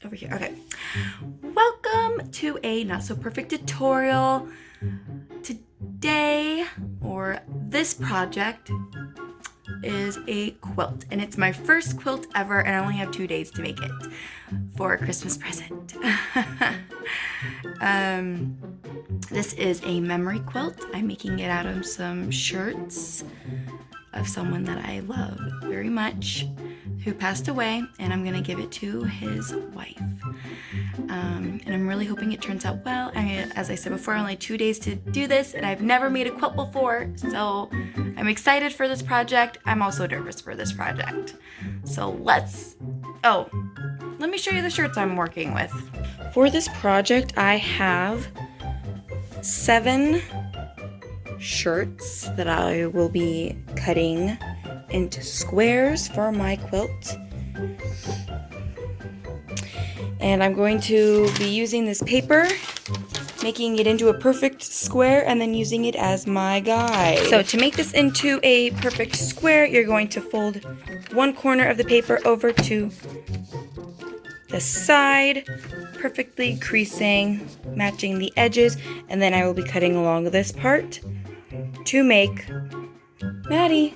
over here. Okay. Welcome to a not so perfect tutorial. Today, or this project, is a quilt, and it's my first quilt ever, and I only have 2 days to make it for a Christmas present. This is a memory quilt. I'm making it out of some shirts of someone that I love very much who passed away, and I'm gonna give it to his wife. And I'm really hoping it turns out well. As I said before, only 2 days to do this, and I've never made a quilt before, so I'm excited for this project. I'm also nervous for this project. So let me show you the shirts I'm working with. For this project, I have 7 shirts that I will be cutting into squares for my quilt. And I'm going to be using this paper, making it into a perfect square, and then using it as my guide. So to make this into a perfect square, you're going to fold one corner of the paper over to the side, perfectly creasing, matching the edges, and then I will be cutting along this part to make Maddie.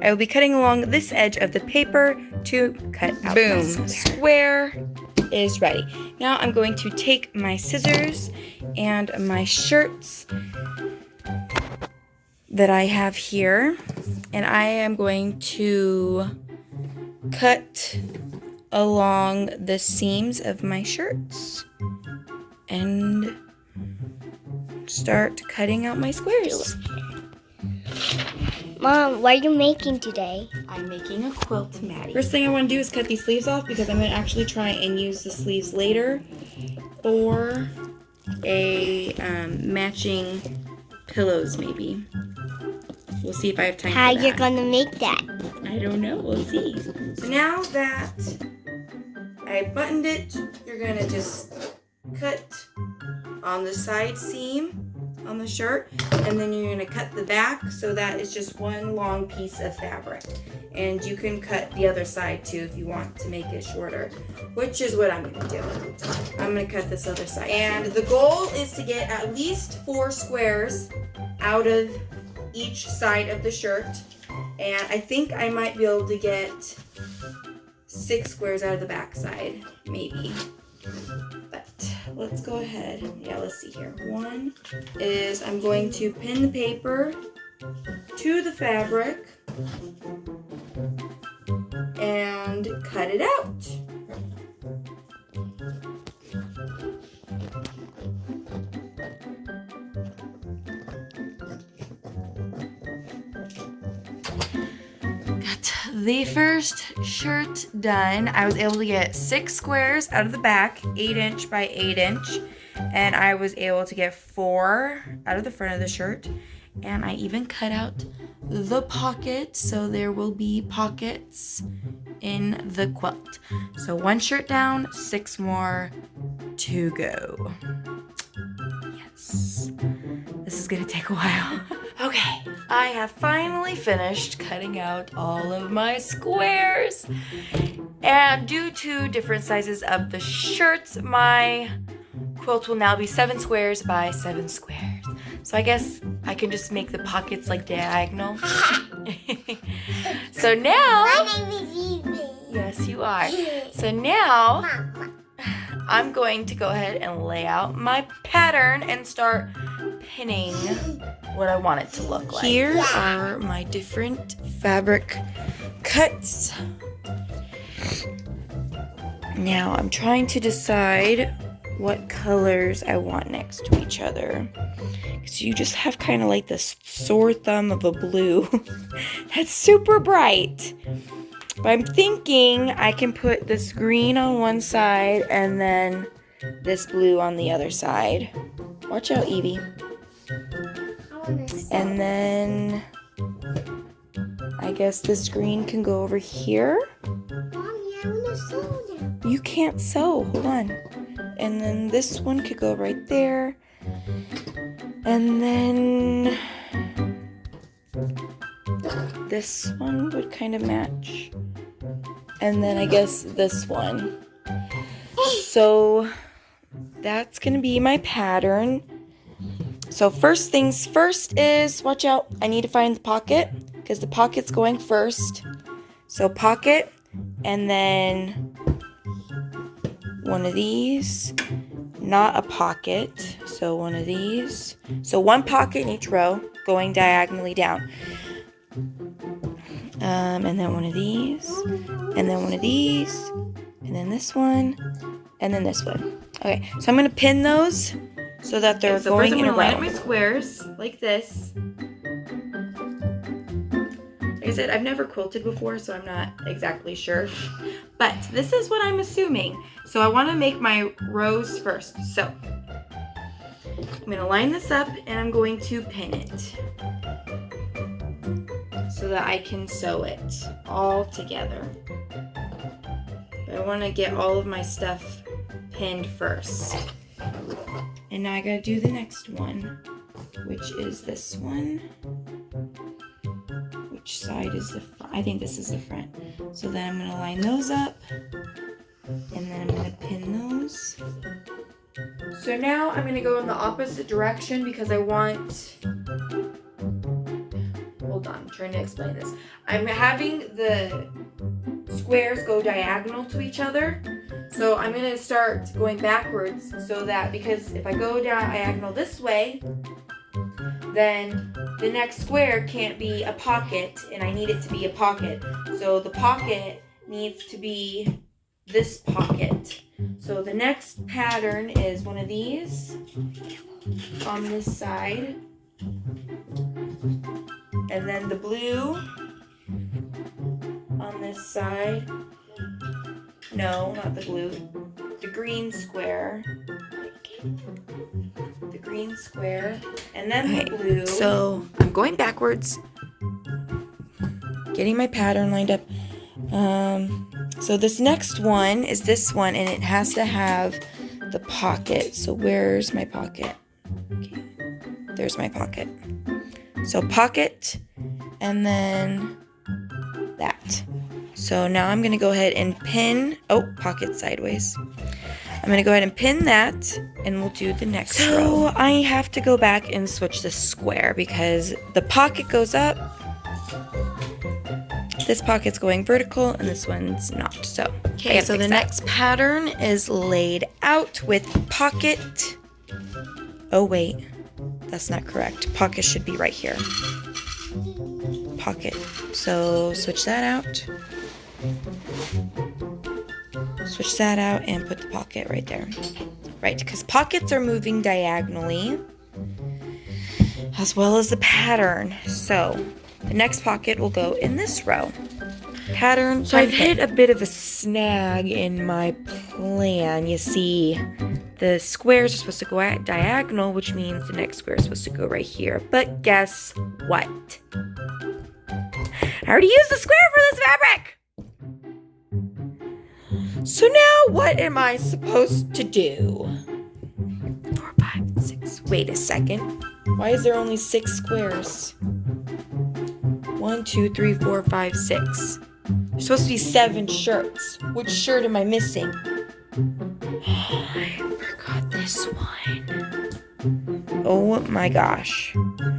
I will be cutting along this edge of the paper to cut out my square. Square is ready. Now I'm going to take my scissors and my shirts that I have here, and I am going to cut along the seams of my shirts and start cutting out my squares. Mom, what are you making today? I'm making a quilt, Maddie. First thing I want to do is cut these sleeves off because I'm going to actually try and use the sleeves later for a matching pillows, maybe. We'll see if I have time How for that. you're gonna make that? I don't know. We'll see. So now that I buttoned it, you're going to just cut on the side seam on the shirt, and then you're going to cut the back so that it's just one long piece of fabric. And you can cut the other side too if you want to make it shorter, which is what I'm going to do. I'm going to cut this other side. And the goal is to get at least 4 squares out of each side of the shirt, and I think I might be able to get 6 squares out of the back side, maybe. But let's go ahead. Yeah, let's see here. One is I'm going to pin the paper to the fabric and cut it out. The first shirt done. I was able to get 6 squares out of the back, 8" by 8", and I was able to get 4 out of the front of the shirt, and I even cut out the pocket, so there will be pockets in the quilt. So 1 shirt down, 6 more to go. Yes, this is gonna take a while. Okay, I have finally finished cutting out all of my squares. And due to different sizes of the shirts, my quilt will now be 7 squares by 7 squares. So I guess I can just make the pockets like diagonal. So now, My name is Evie. yes you are. So now, I'm going to go ahead and lay out my pattern and start pinning what I want it to look like. Here are my different fabric cuts. Now I'm trying to decide what colors I want next to each other. Because you just have kind of like this sore thumb of a blue that's super bright. But I'm thinking I can put this green on one side and then this blue on the other side. Watch out, Evie. And then I guess this green can go over here. Mommy, I wanna sew now. You can't sew. Hold on. And then this one could go right there. And then this one would kind of match and then I guess this one. So that's gonna be my pattern. So first things first is, watch out, I need to find the pocket because the pocket's going first. So pocket, and then one of these, not a pocket, so one of these. So one pocket in each row going diagonally down. And then one of these, and then one of these, and then this one, and then this one. Okay, so I'm gonna pin those so that they're going in a row. Line up my squares like this. Like I said, I've never quilted before, so I'm not exactly sure. But this is what I'm assuming. So I want to make my rows first. So I'm going to line this up and I'm going to pin it so that I can sew it all together. But I want to get all of my stuff pinned first. And now I gotta do the next one, which is this one. Which side is the front? I think this is the front. So then I'm gonna line those up, and then I'm gonna pin those. So now I'm gonna go in the opposite direction because I want, hold on, I'm trying to explain this. I'm having the squares go diagonal to each other. So I'm going to start going backwards so that, because if I go diagonal this way, then the next square can't be a pocket, and I need it to be a pocket. So the pocket needs to be this pocket. So the next pattern is one of these on this side, and then the blue on this side. No, not the blue. The green square. The green square. And then the blue. So I'm going backwards. Getting my pattern lined up. So this next one is this one, and it has to have the pocket. So where's my pocket? Okay. There's my pocket. So pocket, and then that. So now I'm going to go ahead and pin, pocket sideways. I'm going to go ahead and pin that, and we'll do the next row. So I have to go back and switch this square because the pocket goes up. This pocket's going vertical, and this one's not. So, okay, so the next pattern is laid out with pocket. Oh, wait. That's not correct. Pocket should be right here. Pocket. So switch that out. Switch that out and put the pocket right there. Right, because pockets are moving diagonally as well as the pattern. So the next pocket will go in this row. Pattern. So I've hit a bit of a snag in my plan. You see, the squares are supposed to go diagonal, which means the next square is supposed to go right here. But guess what? I already used the square for this fabric! So now what am I supposed to do? 4, 5, 6. Wait a second. Why is there only 6 squares? 1, 2, 3, 4, 5, 6. There's supposed to be 7 shirts. Which shirt am I missing? I forgot this one. Oh my gosh.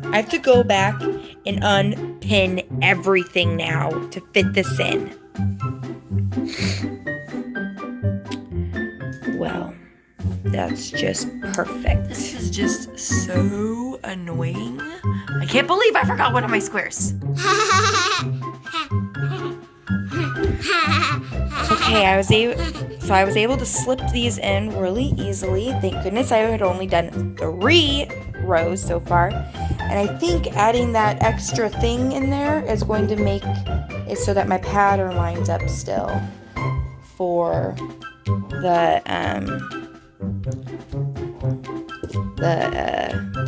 I have to go back and unpin everything now to fit this in. Well, that's just perfect. This is just so annoying. I can't believe I forgot one of my squares. Okay, I was able to slip these in really easily. Thank goodness I had only done 3 rows so far. And I think adding that extra thing in there is going to make it so that my pattern lines up still for the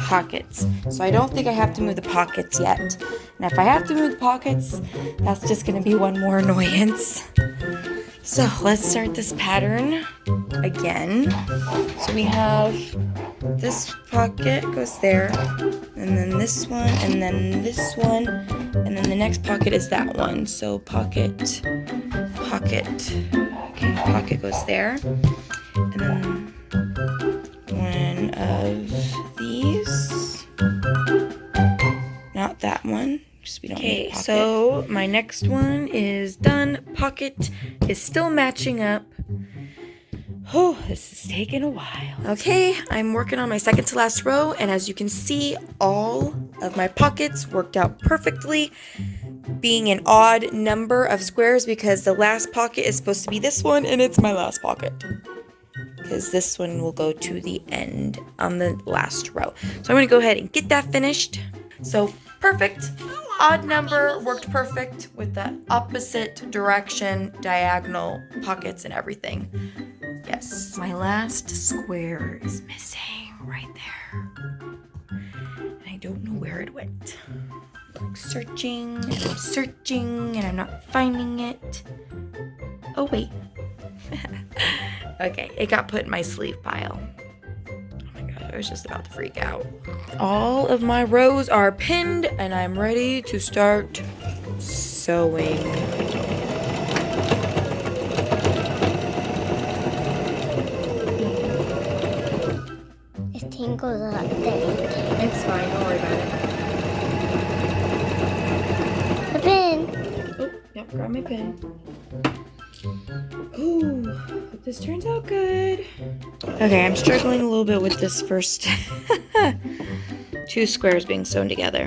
pockets. So I don't think I have to move the pockets yet. And if I have to move the pockets, that's just going to be one more annoyance. So let's start this pattern again. So we have this pocket goes there, and then this one, and then this one, and then the next pocket is that one. So pocket. Okay, pocket goes there, and then one of these. Not that one. We don't need a pocket. So my next one is done. Pocket is still matching up. Oh, this is taking a while. Okay, I'm working on my second to last row, and as you can see, all of my pockets worked out perfectly, being an odd number of squares because the last pocket is supposed to be this one, and it's my last pocket. Because this one will go to the end on the last row. So I'm going to go ahead and get that finished. So perfect. Odd number worked perfect with the opposite direction, diagonal pockets and everything. Yes. My last square is missing right there. And I don't know where it went. I'm like searching and I'm searching and I'm not finding it. Oh, wait. Okay, it got put in my sleeve pile. I was just about to freak out. All of my rows are pinned and I'm ready to start sewing. It tingles up there. It's fine, don't worry about it. A pin. Oh, yep, grab my pin. Ooh, hope this turns out good. Okay, I'm struggling a little bit with this first two squares being sewn together.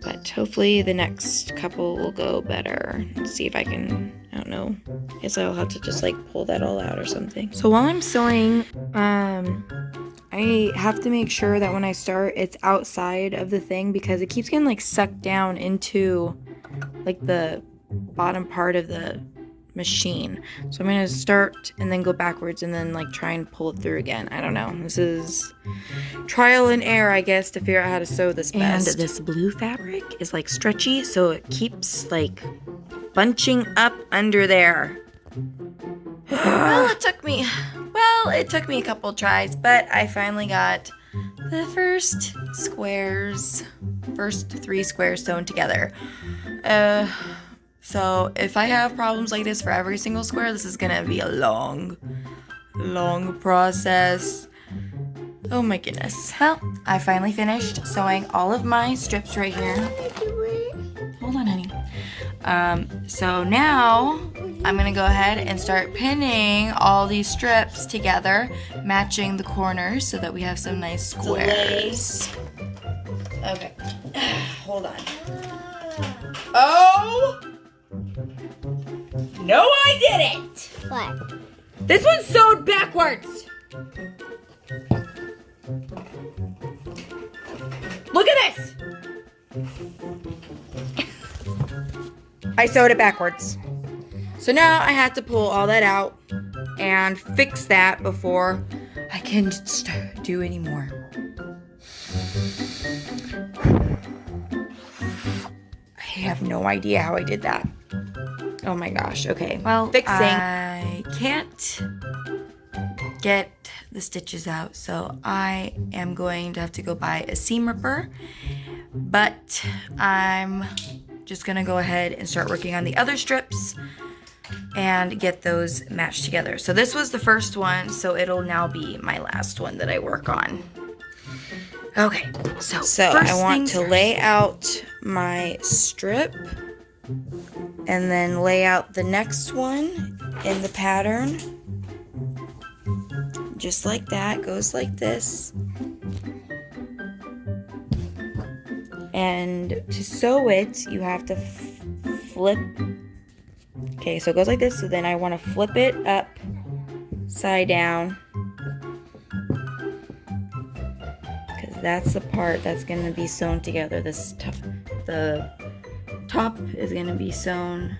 But hopefully the next couple will go better. Let's see if I can, I don't know. I guess I'll have to just like pull that all out or something. So while I'm sewing, I have to make sure that when I start, it's outside of the thing because it keeps getting like sucked down into like the bottom part of the machine. So I'm going to start and then go backwards and then like try and pull it through again. I don't know. This is trial and error, I guess, to figure out how to sew this best. And this blue fabric is like stretchy, so it keeps like bunching up under there. Well, it took me a couple tries, but I finally got the first three squares sewn together. So if I have problems like this for every single square, this is gonna be a long process. Oh my goodness. Well, I finally finished sewing all of my strips right here. Hold on, honey. So now I'm gonna go ahead and start pinning all these strips together, matching the corners so that we have some nice squares. Okay, hold on. Oh! No, I didn't! What? This one's sewed backwards! Look at this! I sewed it backwards. So now I have to pull all that out and fix that before I can do any more. I have no idea how I did that. Oh my gosh, okay. Well, fixing. I can't get the stitches out, so I am going to have to go buy a seam ripper. But I'm just gonna go ahead and start working on the other strips and get those matched together. So this was the first one, so it'll now be my last one that I work on. Okay, so I want to lay out my strip and then lay out the next one in the pattern. Just like that, goes like this. And to sew it, you have to flip. Okay, so it goes like this, so then I want to flip it upside down. That's the part that's going to be sewn together. The top is going to be sewn.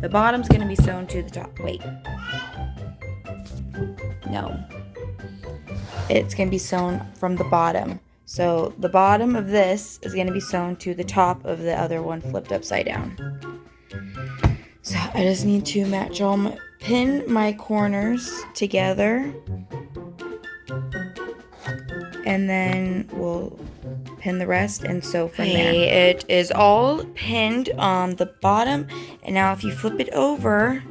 The bottom's going to be sewn to the top. Wait. No. It's going to be sewn from the bottom. So the bottom of this is going to be sewn to the top of the other one flipped upside down. So I just need to pin my corners together. and then we'll pin the rest and sew from there. It is all pinned on the bottom, and now if you flip it over,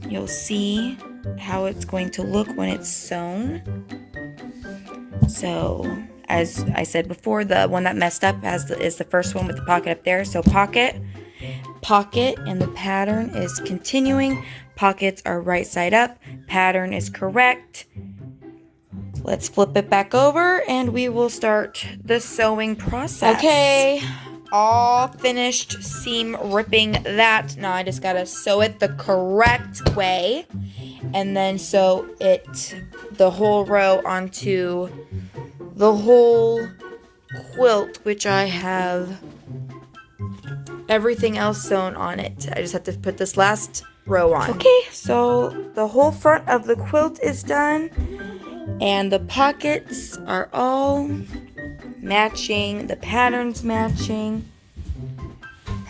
you'll see how it's going to look when it's sewn. So, as I said before, the one that messed up is the first one with the pocket up there. So pocket, and the pattern is continuing. Pockets are right side up, pattern is correct. Let's flip it back over and we will start the sewing process. Okay, all finished seam ripping that. Now I just gotta sew it the correct way and then sew it the whole row onto the whole quilt, which I have everything else sewn on it. I just have to put this last row on. Okay, so the whole front of the quilt is done. And the pockets are all matching. The pattern's matching.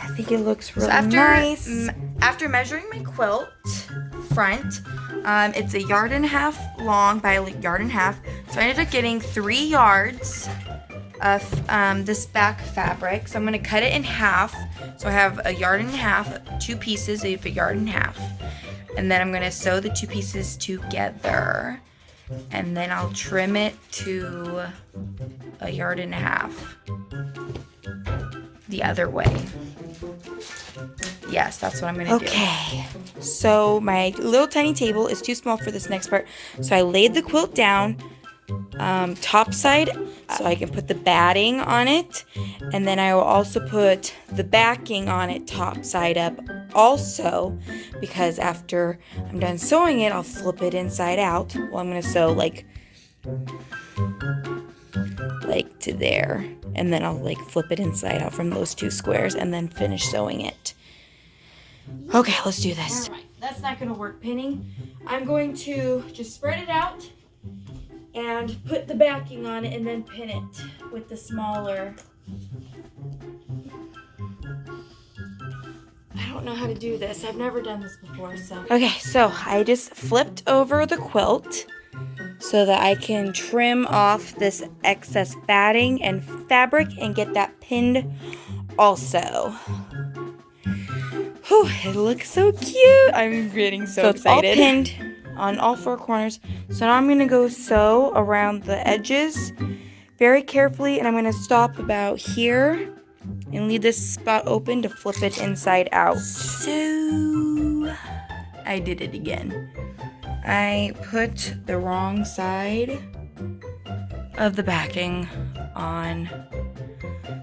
I think it looks really nice. After measuring my quilt front, it's 1.5 yards long by 1.5 yards. So I ended up getting 3 yards of this back fabric. So I'm going to cut it in half. So I have 1.5 yards, 2 pieces of 1.5 yards. And then I'm going to sew the 2 pieces together. And then I'll trim it to 1.5 yards the other way. Yes, that's what I'm gonna do. Okay, so my little tiny table is too small for this next part. So I laid the quilt down top side so I can put the batting on it. And then I will also put the backing on it top side up also, because after I'm done sewing it, I'll flip it inside out. Well, I'm gonna sew like to there, and then I'll like flip it inside out from those 2 squares and then finish sewing it. Okay, let's do this. All right, that's not gonna work pinning. I'm going to just spread it out and put the backing on it and then pin it with the smaller. I don't know how to do this. I've never done this before, so. Okay, so I just flipped over the quilt so that I can trim off this excess batting and fabric and get that pinned also. Whew, it looks so cute. I'm getting so excited. It's all pinned on all 4 corners. So now I'm going to go sew around the edges very carefully, and I'm going to stop about here and leave this spot open to flip it inside out. So I did it again. I put the wrong side of the backing on.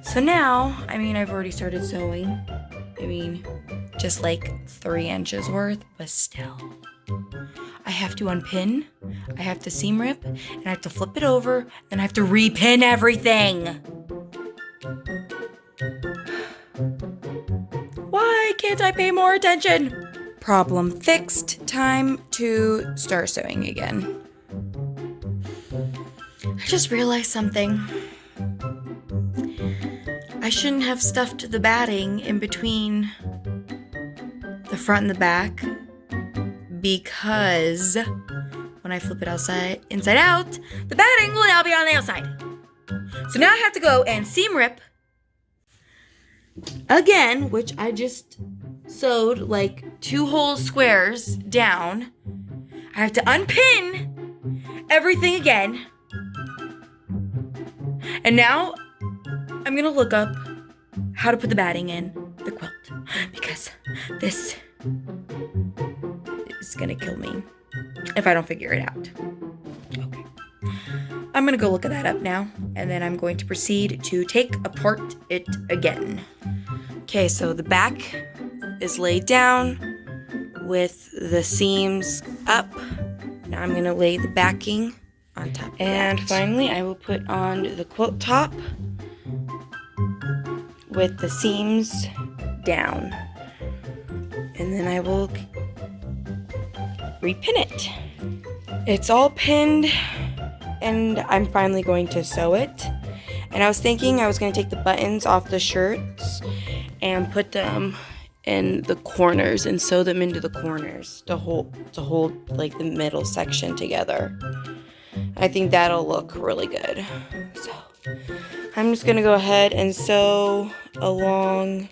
So now, I've already started sewing. Just like 3 inches worth, but still. I have to unpin, I have to seam rip, and I have to flip it over, and I have to repin everything. Why can't I pay more attention? Problem fixed. Time to start sewing again. I just realized something. I shouldn't have stuffed the batting in between the front and the back, because when I flip it inside out, the batting will now be on the outside. So now I have to go and seam rip again, which I just sewed like 2 whole squares down. I have to unpin everything again. And now I'm gonna look up how to put the batting in the quilt, because this is gonna kill me if I don't figure it out. Okay. I'm gonna go look at that up now, and then I'm going to proceed to take apart it again. Okay, so the back is laid down with the seams up. Now I'm gonna lay the backing on top of and that. Finally, I will put on the quilt top with the seams down. And then I will repin it. It's all pinned, and I'm finally going to sew it. And I was thinking I was going to take the buttons off the shirts and put them in the corners and sew them into the corners to hold like the middle section together. I think that'll look really good. So I'm just gonna go ahead and sew along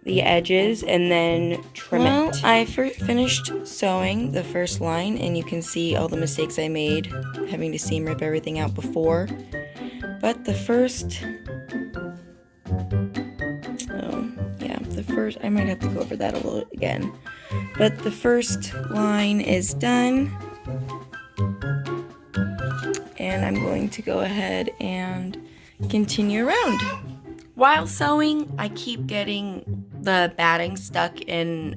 the edges and then trim it. I finished sewing the first line, and you can see all the mistakes I made having to seam rip everything out before. But the first, I might have to go over that a little again. But the first line is done. And I'm going to go ahead and continue around. While sewing, I keep getting the batting stuck in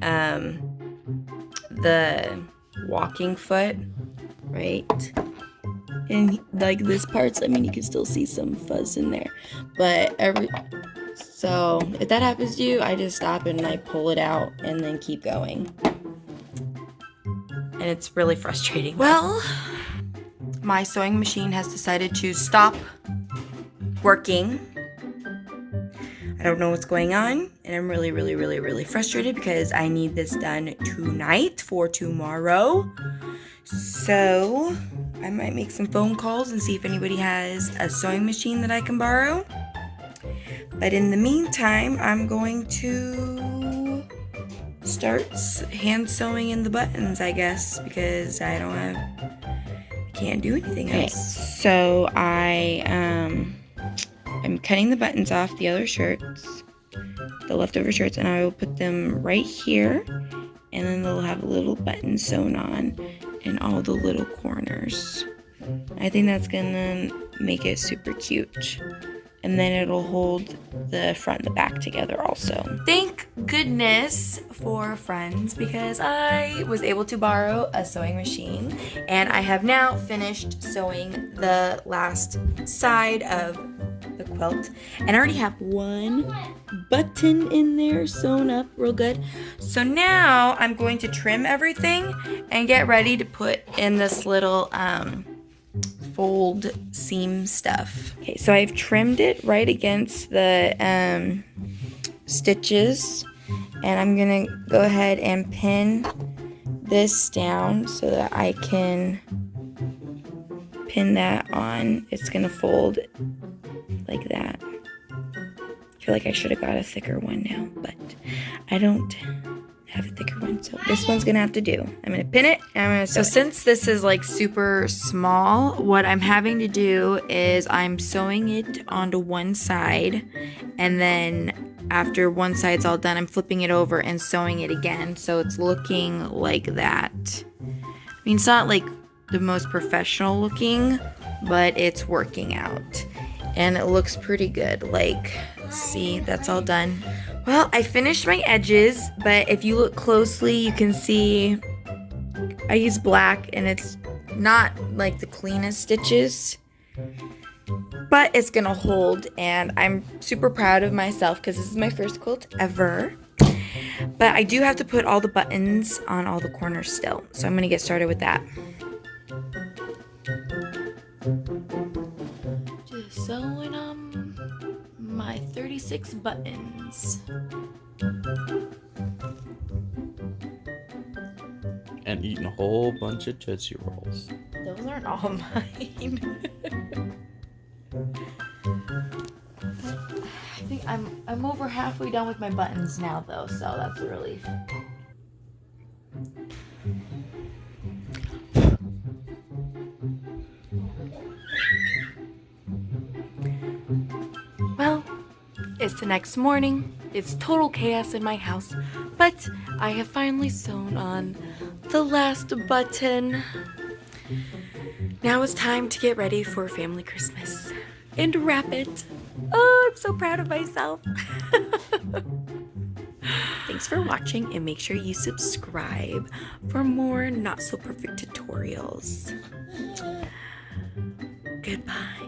the walking foot, right? And like this part's, I mean, you can still see some fuzz in there, but so if that happens to you, I just stop and I pull it out and then keep going. And it's really frustrating. Well, my sewing machine has decided to stop working. I don't know what's going on, and I'm really, really, really, really frustrated because I need this done tonight for tomorrow. So I might make some phone calls and see if anybody has a sewing machine that I can borrow. But in the meantime, I'm going to start hand sewing in the buttons, I guess, because I can't do anything else. So I'm cutting the buttons off the other shirts, the leftover shirts, and I will put them right here, and then they'll have a little button sewn on in all the little corners. I think that's gonna make it super cute. And then it'll hold the front and the back together also. Thank goodness for friends, because I was able to borrow a sewing machine, and I have now finished sewing the last side of the quilt, and I already have one button in there sewn up real good. So now I'm going to trim everything and get ready to put in this little fold seam stuff. Okay, so I've trimmed it right against the stitches, and I'm gonna go ahead and pin this down so that I can pin that on. It's gonna fold like that. I feel like I should have got a thicker one now, but I don't have a thicker one, so this one's gonna have to do. I'm gonna pin it, and I'm gonna sew it. Since this is like super small, what I'm having to do is I'm sewing it onto one side, and then after one side's all done, I'm flipping it over and sewing it again, so it's looking like that. I mean, it's not like the most professional looking, but it's working out, and it looks pretty good. Like, see, that's all done. Well, I finished my edges, but if you look closely, you can see I use black, and it's not like the cleanest stitches, but it's gonna hold, and I'm super proud of myself because this is my first quilt ever. But I do have to put all the buttons on all the corners still, so I'm gonna get started with that. Just sewing on my 36 buttons. And eating a whole bunch of Tootsie Rolls. Those aren't all mine. I think I'm over halfway done with my buttons now, though, so that's a relief. Well, it's the next morning. It's total chaos in my house, but I have finally sewn on the last button. Now it's time to get ready for family Christmas and wrap it. Oh, I'm so proud of myself. Thanks for watching, and make sure you subscribe for more not so perfect tutorials. Goodbye.